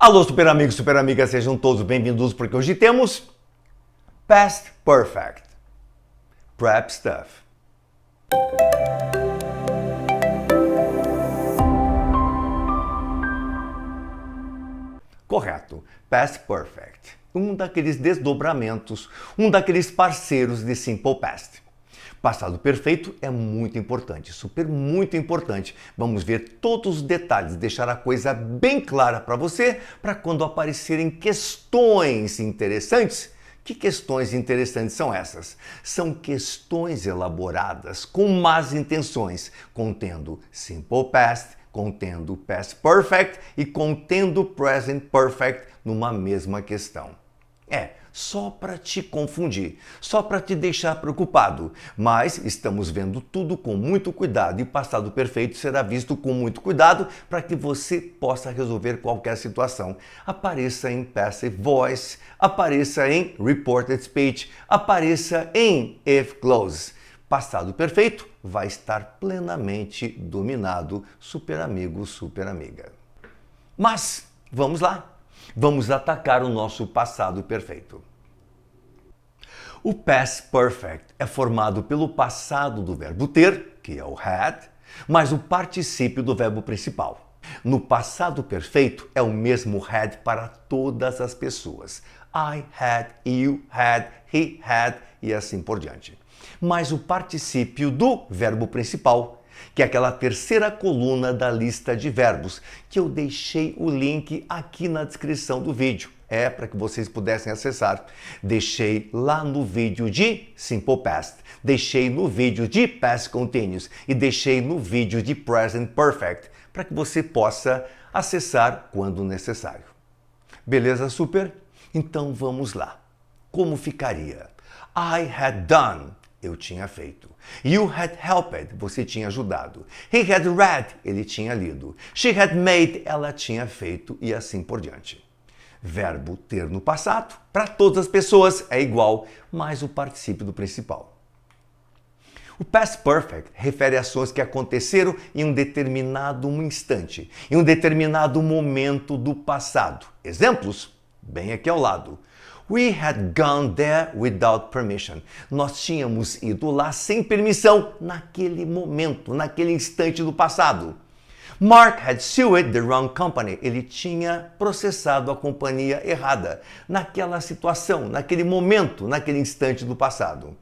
Alô, super amigos, super amigas, sejam todos bem-vindos porque hoje temos Past Perfect, Prep Stuff. Correto, Past Perfect, um daqueles desdobramentos, um daqueles parceiros de Simple Past. Passado perfeito é muito importante, super muito importante. Vamos ver todos os detalhes, deixar a coisa bem clara para você, para quando aparecerem questões interessantes. Que questões interessantes são essas? São questões elaboradas com más intenções, contendo Simple Past, contendo Past Perfect e contendo Present Perfect numa mesma questão. Só para te confundir, só para te deixar preocupado, mas estamos vendo tudo com muito cuidado e passado perfeito será visto com muito cuidado para que você possa resolver qualquer situação. Apareça em Passive Voice, apareça em Reported Speech, apareça em If Close. Passado perfeito vai estar plenamente dominado, super amigo, super amiga. Mas, vamos lá. Vamos atacar o nosso passado perfeito. O Past Perfect é formado pelo passado do verbo ter, que é o had, mais o particípio do verbo principal. No passado perfeito é o mesmo had para todas as pessoas. I had, you had, he had e assim por diante. Mais o particípio do verbo principal, que é aquela terceira coluna da lista de verbos, que eu deixei o link aqui na descrição do vídeo. Para que vocês pudessem acessar. Deixei lá no vídeo de Simple Past, deixei no vídeo de Past Continuous e deixei no vídeo de Present Perfect, para que você possa acessar quando necessário. Beleza, super? Então vamos lá. Como ficaria? I had done. Eu tinha feito. You had helped, você tinha ajudado. He had read, ele tinha lido. She had made, ela tinha feito e assim por diante. Verbo ter no passado, para todas as pessoas é igual, mais o particípio do principal. O Past Perfect refere a ações que aconteceram em um determinado instante, em um determinado momento do passado. Exemplos? Bem aqui ao lado. We had gone there without permission. Nós tínhamos ido lá sem permissão naquele momento, naquele instante do passado. Mark had sued the wrong company. Ele tinha processado a companhia errada naquela situação, naquele momento, naquele instante do passado.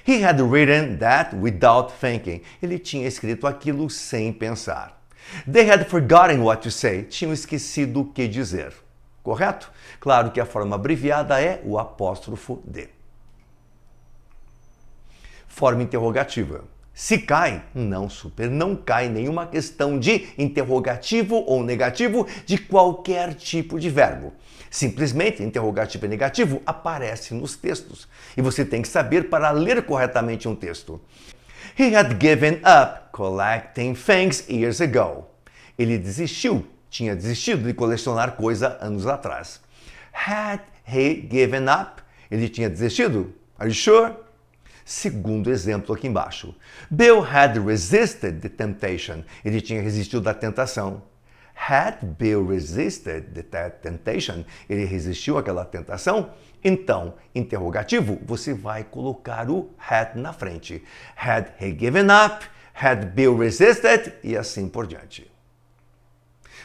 He had written that without thinking. Ele tinha escrito aquilo sem pensar. They had forgotten what to say. Tinham esquecido o que dizer. Correto? Claro que a forma abreviada é o apóstrofo D. Forma interrogativa. Se cai, não, super, não cai nenhuma questão de interrogativo ou negativo de qualquer tipo de verbo. Simplesmente, interrogativo e negativo aparece nos textos. E você tem que saber para ler corretamente um texto. He had given up collecting things years ago. Ele desistiu, tinha desistido de colecionar coisa anos atrás. Had he given up? Ele tinha desistido? Are you sure? Segundo exemplo aqui embaixo. Bill had resisted the temptation. Ele tinha resistido da tentação. Had Bill resisted the temptation? Ele resistiu àquela tentação? Então, interrogativo, você vai colocar o had na frente. Had he given up? Had Bill resisted? E assim por diante.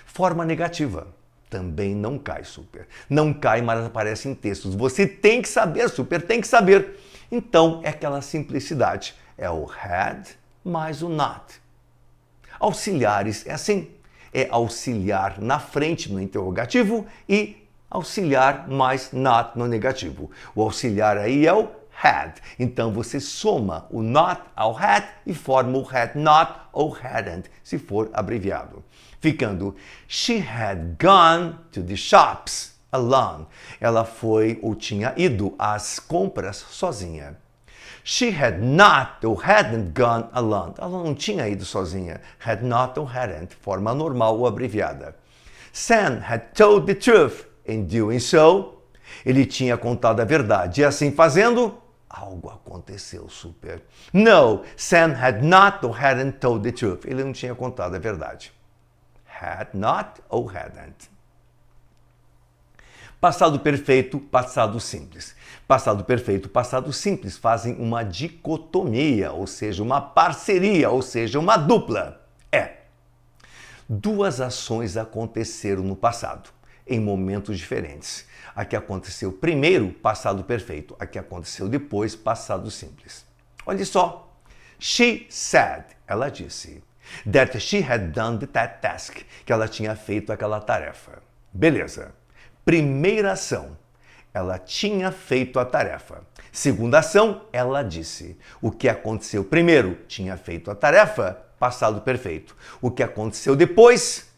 Forma negativa. Também não cai, super. Não cai, mas aparece em textos. Você tem que saber, super, tem que saber. Então, é aquela simplicidade. É o had mais o not. Auxiliares é assim. É auxiliar na frente no interrogativo e auxiliar mais not no negativo. O auxiliar aí é o had. Então, você soma o not ao had e forma o had not ou hadn't, se for abreviado. Ficando, she had gone to the shops alone. Ela foi ou tinha ido às compras sozinha. She had not or hadn't gone alone. Ela não tinha ido sozinha. Had not or hadn't, forma normal ou abreviada. Sam had told the truth. In doing so, ele tinha contado a verdade. E assim fazendo, algo aconteceu, super. No, Sam had not or hadn't told the truth. Ele não tinha contado a verdade. Had not or hadn't. Passado perfeito, passado simples. Passado perfeito, passado simples fazem uma dicotomia, ou seja, uma parceria, ou seja, uma dupla. Duas ações aconteceram no passado, em momentos diferentes. A que aconteceu primeiro, passado perfeito. A que aconteceu depois, passado simples. Olha só. She said, ela disse, that she had done that task, que ela tinha feito aquela tarefa. Beleza. Primeira ação, ela tinha feito a tarefa. Segunda ação, ela disse. O que aconteceu primeiro, tinha feito a tarefa, passado perfeito. O que aconteceu depois,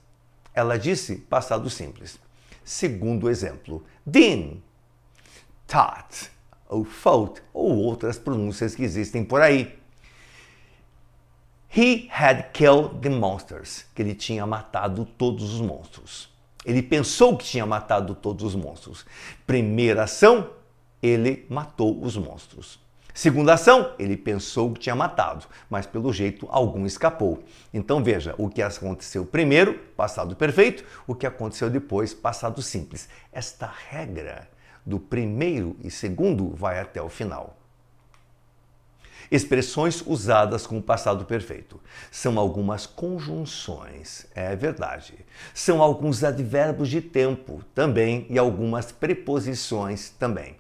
ela disse, passado simples. Segundo exemplo, Dean, thought, ou thought, ou outras pronúncias que existem por aí. He had killed the monsters, que ele tinha matado todos os monstros. Ele pensou que tinha matado todos os monstros. Primeira ação, ele matou os monstros. Segunda ação, ele pensou que tinha matado, mas pelo jeito algum escapou. Então veja, o que aconteceu primeiro, passado perfeito, o que aconteceu depois, passado simples. Esta regra do primeiro e segundo vai até o final. Expressões usadas com o passado perfeito. São algumas conjunções, é verdade. São alguns advérbios de tempo também e algumas preposições também.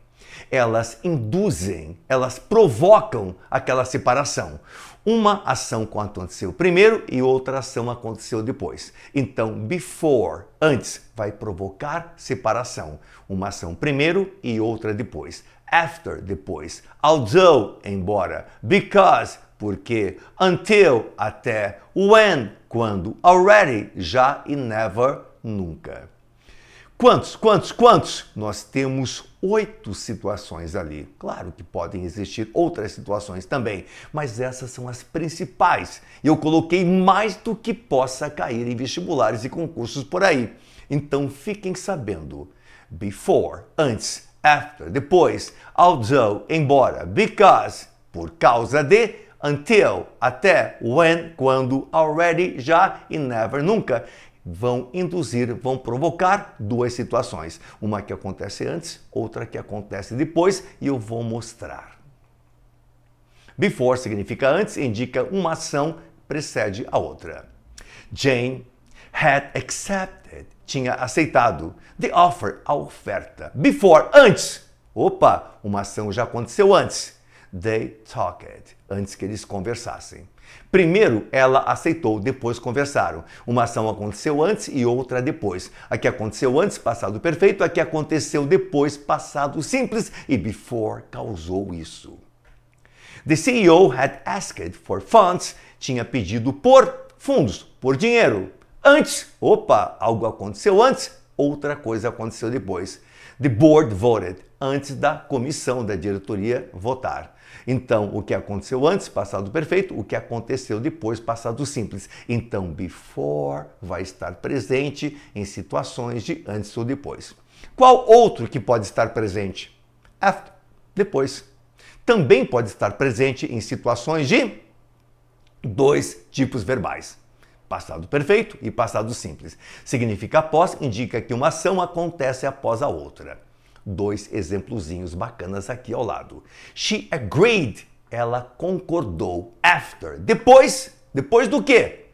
Elas induzem, elas provocam aquela separação. Uma ação aconteceu primeiro e outra ação aconteceu depois. Então, before, antes, vai provocar separação. Uma ação primeiro e outra depois. After, depois. Although, embora. Because, porque. Until, até. When, quando. Already, já e never, nunca. Quantos? Nós temos 8 situações ali. Claro que podem existir outras situações também, mas essas são as principais. Eu coloquei mais do que possa cair em vestibulares e concursos por aí. Então fiquem sabendo. Before, antes. After, depois. Although, embora. Because, por causa de. Until, até. When, quando. Already, já e never, nunca. Vão induzir, vão provocar duas situações. Uma que acontece antes, outra que acontece depois, e eu vou mostrar. Before significa antes, indica uma ação precede a outra. Jane had accepted, tinha aceitado. The offer, a oferta. Before, antes. Opa, uma ação já aconteceu antes. They talked, antes que eles conversassem. Primeiro, ela aceitou, depois conversaram. Uma ação aconteceu antes e outra depois. A que aconteceu antes, passado perfeito, a que aconteceu depois, passado simples, e before causou isso. The CEO had asked for funds, tinha pedido por fundos, por dinheiro. Antes, opa, algo aconteceu antes, outra coisa aconteceu depois. The board voted, antes da comissão da diretoria votar. Então, o que aconteceu antes, passado perfeito, o que aconteceu depois, passado simples. Então, before vai estar presente em situações de antes ou depois. Qual outro que pode estar presente? After, depois. Também pode estar presente em situações de dois tipos verbais. Passado perfeito e passado simples. Significa após, indica que uma ação acontece após a outra. 2 exemplozinhos bacanas aqui ao lado. She agreed, ela concordou. After, depois do quê?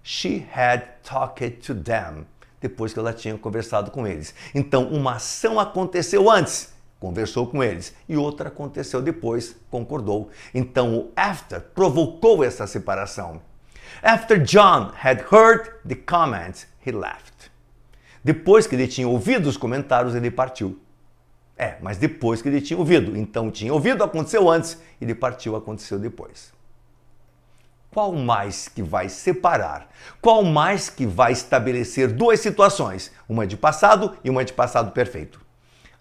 She had talked to them, depois que ela tinha conversado com eles. Então, uma ação aconteceu antes, conversou com eles, e outra aconteceu depois, concordou. Então, o after provocou essa separação. After John had heard the comments, he left. Depois que ele tinha ouvido os comentários, ele partiu. Mas depois que ele tinha ouvido. Então, tinha ouvido, aconteceu antes, ele partiu, aconteceu depois. Qual mais que vai separar? Qual mais que vai estabelecer duas situações? Uma de passado e uma de passado perfeito.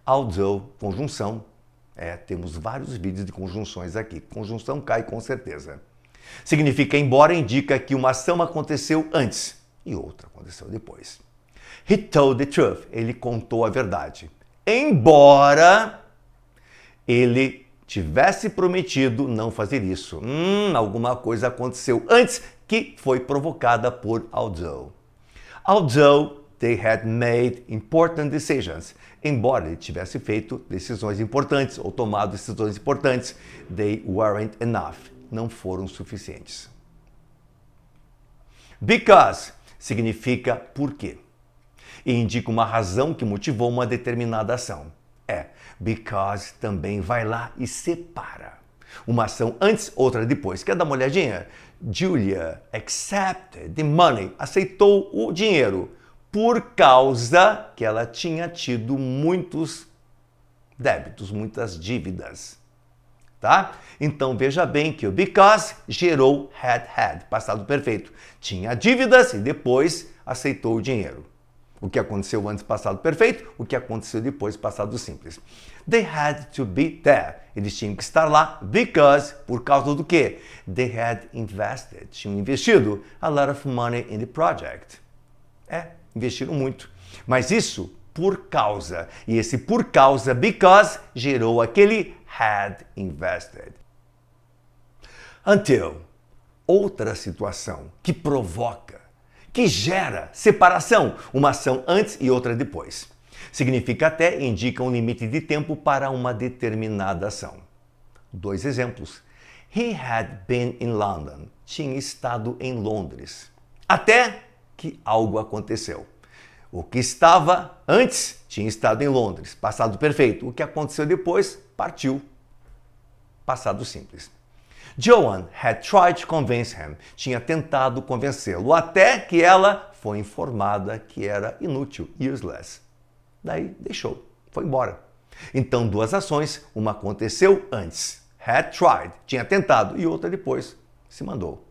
Although, conjunção. Temos vários vídeos de conjunções aqui. Conjunção cai com certeza. Significa embora, indica que uma ação aconteceu antes e outra aconteceu depois. He told the truth. Ele contou a verdade. Embora ele tivesse prometido não fazer isso. Alguma coisa aconteceu antes que foi provocada por although. Although they had made important decisions. Embora ele tivesse feito decisões importantes ou tomado decisões importantes, they weren't enough. Não foram suficientes. Because significa por quê. E indica uma razão que motivou uma determinada ação. Because também vai lá e separa. Uma ação antes, outra depois. Quer dar uma olhadinha? Julia accepted the money. Aceitou o dinheiro por causa que ela tinha tido muitos débitos, muitas dívidas. Tá? Então veja bem que o because gerou had, passado perfeito. Tinha dívidas e depois aceitou o dinheiro. O que aconteceu antes, passado perfeito, o que aconteceu depois, passado simples. They had to be there. Eles tinham que estar lá because, por causa do quê? They had invested. Tinham investido a lot of money in the project. Investiram muito. Mas isso por causa. E esse por causa, because, gerou aquele had invested. Until. Outra situação que provoca, que gera separação, uma ação antes e outra depois. Significa até e indica um limite de tempo para uma determinada ação. 2 exemplos. He had been in London. Tinha estado em Londres. Até que algo aconteceu. O que estava antes tinha estado em Londres. Passado perfeito. O que aconteceu depois partiu. Passado simples. Joan had tried to convince him. Tinha tentado convencê-lo até que ela foi informada que era inútil, useless. Daí deixou, foi embora. Então 2 ações, uma aconteceu antes, had tried, tinha tentado, e outra depois se mandou.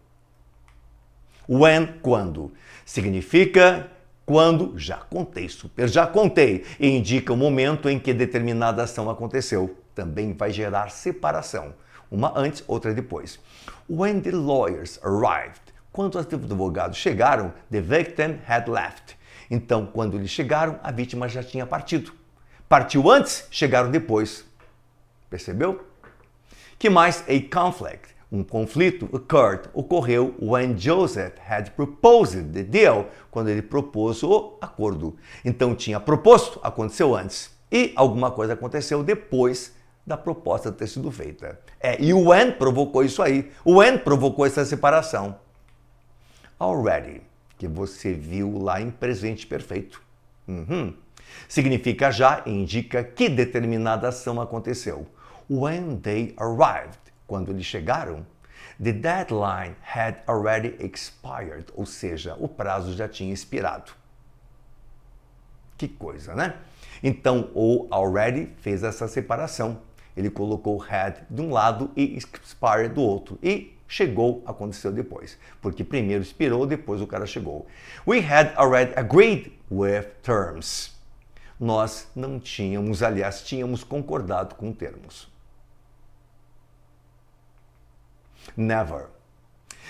When, quando, significa quando, já contei, super já contei, e indica o momento em que determinada ação aconteceu. Também vai gerar separação. Uma antes, outra depois. When the lawyers arrived. Quando os advogados chegaram, the victim had left. Então, quando eles chegaram, a vítima já tinha partido. Partiu antes, chegaram depois. Percebeu? Que mais? A conflict. Um conflito ocorreu when Joseph had proposed the deal, quando ele propôs o acordo. Então, tinha proposto, aconteceu antes. E alguma coisa aconteceu depois da proposta ter sido feita. E o when provocou isso aí. O when provocou essa separação. Already, que você viu lá em presente perfeito. Significa já e indica que determinada ação aconteceu. When they arrived, quando eles chegaram, the deadline had already expired, ou seja, o prazo já tinha expirado. Que coisa, né? Então, o already fez essa separação. Ele colocou had de um lado e expired do outro. E chegou, aconteceu depois. Porque primeiro expirou, depois o cara chegou. We had already agreed with terms. Nós não tínhamos, aliás, tínhamos concordado com termos. Never.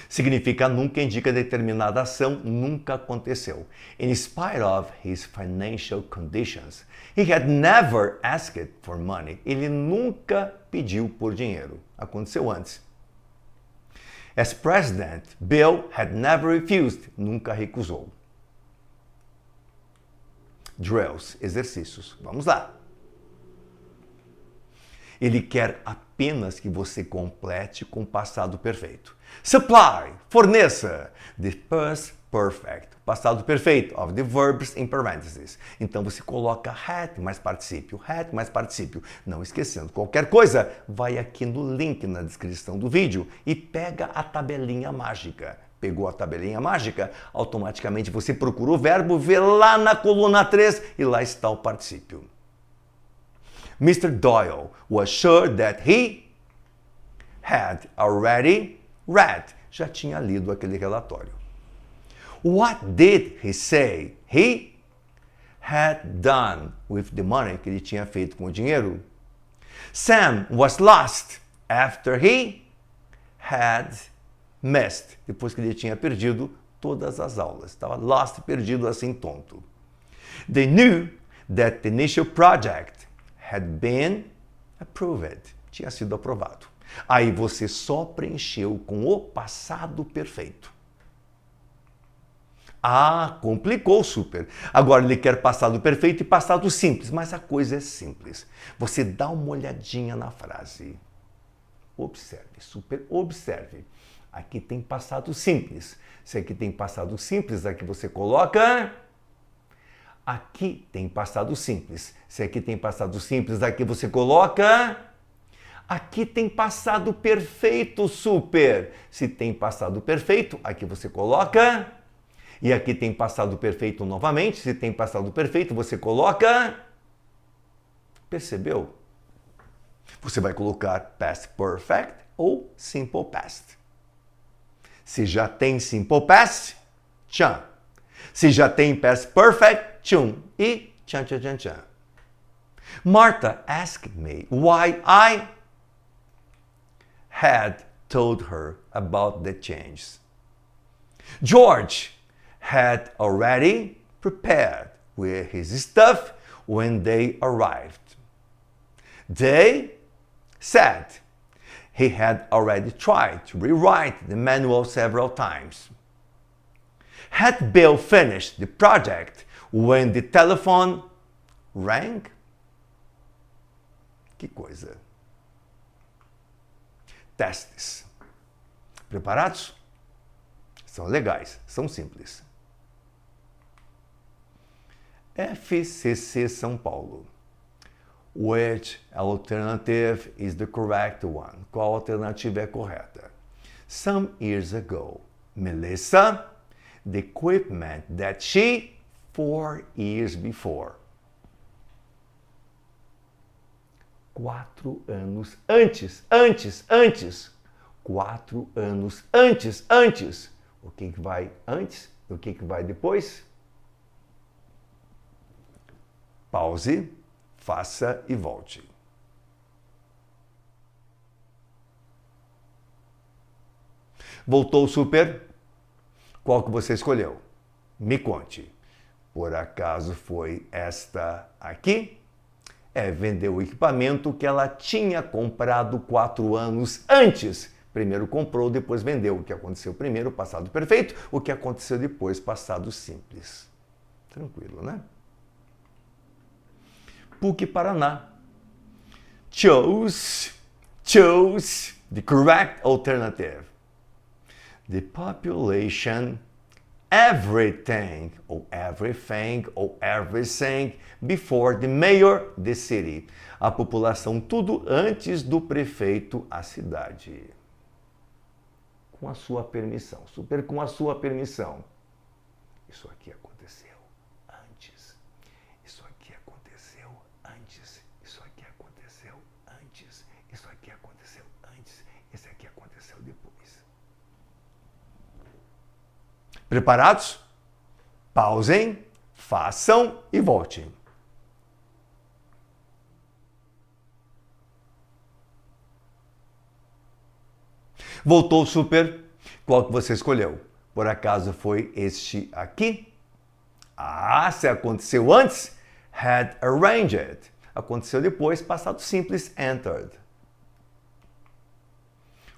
Significa nunca, indica determinada ação, nunca aconteceu. In spite of his financial conditions, he had never asked for money. Ele nunca pediu por dinheiro. Aconteceu antes. As president, Bill had never refused. Nunca recusou. Drills, exercícios. Vamos lá. Ele quer apenas que você complete com o passado perfeito. Supply, forneça. The past perfect, passado perfeito, of the verbs in parentheses. Então você coloca had mais particípio, Não esquecendo, qualquer coisa, vai aqui no link na descrição do vídeo e pega a tabelinha mágica. Pegou a tabelinha mágica, automaticamente você procura o verbo, vê lá na coluna 3 e lá está o particípio. Mr. Doyle was sure that he had already read. Já tinha lido aquele relatório. What did he say he had done with the money que ele tinha feito com o dinheiro? Sam was lost after he had missed. Depois que ele tinha perdido todas as aulas. Estava lost, perdido assim, tonto. They knew that the initial project had been approved. Tinha sido aprovado. Aí você só preencheu com o passado perfeito. Ah, complicou super. Agora ele quer passado perfeito e passado simples, mas a coisa é simples. Você dá uma olhadinha na frase. Observe, super, observe. Aqui tem passado simples. Se aqui tem passado simples, aqui você coloca... Aqui tem passado simples. Se aqui tem passado simples, aqui você coloca... Aqui tem passado perfeito, super. Se tem passado perfeito, aqui você coloca... E aqui tem passado perfeito novamente. Se tem passado perfeito, você coloca... Percebeu? Você vai colocar past perfect ou simple past. Se já tem simple past, tchan. Se já tem past perfect, tchum. E tchan, tchan, tchan, tchan. Martha asked me why I had told her about the changes. George had already prepared with his stuff when they arrived. They said he had already tried to rewrite the manual several times. Had Bill finished the project when the telephone rang? Que coisa. Testes. Preparados? São legais, são simples. FCC São Paulo. Which alternative is the correct one? Qual alternativa é correta? Some years ago, Melissa, the equipment that she 4 years before. 4 anos antes. 4 anos antes. O que vai antes? O que vai depois? Pause, faça e volte. Voltou super? Qual que você escolheu? Me conte. Por acaso foi esta aqui? Vendeu o equipamento que ela tinha comprado 4 anos antes. Primeiro comprou, depois vendeu. O que aconteceu primeiro, passado perfeito. O que aconteceu depois, passado simples. Tranquilo, né? PUC Paraná. Chose the correct alternative. The population, everything before the mayor, the city. A população, tudo antes do prefeito, a cidade. Com a sua permissão, super com a sua permissão. Isso aqui aconteceu antes. Isso aqui aconteceu antes. Isso aqui aconteceu antes. Isso aqui aconteceu antes. Esse aqui aconteceu depois. Preparados? Pausem, façam e voltem. Voltou super? Qual que você escolheu? Por acaso foi este aqui? Ah, se aconteceu antes, had arranged. Aconteceu depois, passado simples, entered.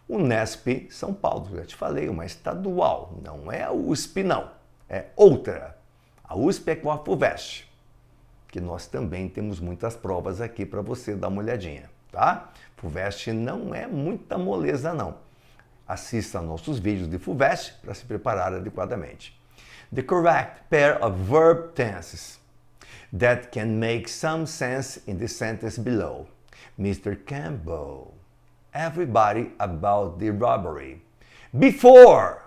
O Nesp São Paulo, já te falei, uma estadual, não é a USP não, é outra. A USP é com a FUVEST, que nós também temos muitas provas aqui para você dar uma olhadinha, tá? FUVEST não é muita moleza não. Assista nossos vídeos de FUVEST para se preparar adequadamente. The correct pair of verb tenses that can make some sense in the sentence below. Mr. Campbell, everybody about the robbery. Before.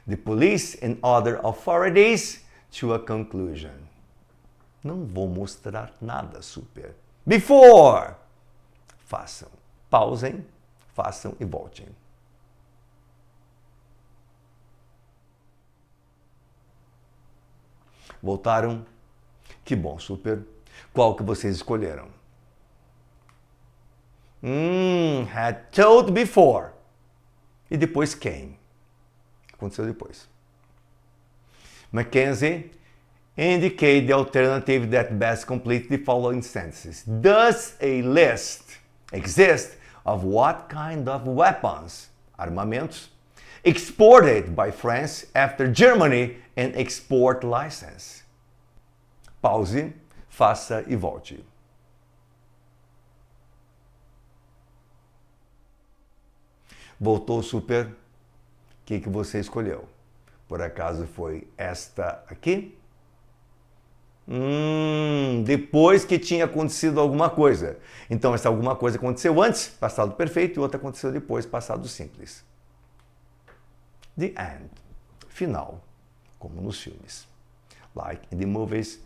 The police and other authorities to a conclusion. Não vou mostrar nada super. Before. Façam. Pausem, façam e voltem. Voltaram? Que bom, super. Qual que vocês escolheram? Had told before. E depois came. Aconteceu depois. Mackenzie, indicate the alternative that best completes the following sentences. Does a list exist of what kind of weapons armamentos. Exported by France after Germany and export license. Pause, faça e volte. Voltou, super? O que você escolheu? Por acaso foi esta aqui? Depois que tinha acontecido alguma coisa. Então, essa alguma coisa aconteceu antes, passado perfeito, e outra aconteceu depois, passado simples. The end. Final. Como nos filmes. Like in the movies.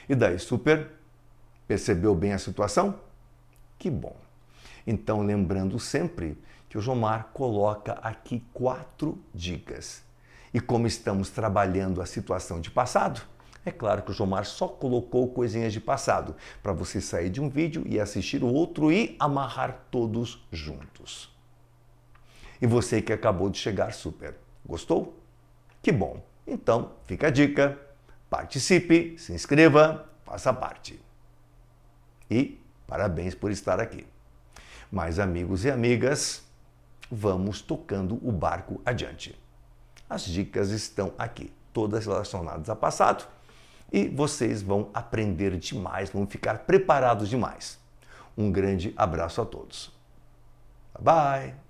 E daí, super? Percebeu bem a situação? Que bom. Então, lembrando sempre que o Jomar coloca aqui 4 dicas. E como estamos trabalhando a situação de passado, é claro que o Jomar só colocou coisinhas de passado para você sair de um vídeo e assistir o outro e amarrar todos juntos. E você que acabou de chegar, super, gostou? Que bom! Então, fica a dica, participe, se inscreva, faça parte. E parabéns por estar aqui. Mas, amigos e amigas, vamos tocando o barco adiante. As dicas estão aqui, todas relacionadas a passado, e vocês vão aprender demais, vão ficar preparados demais. Um grande abraço a todos. Bye bye!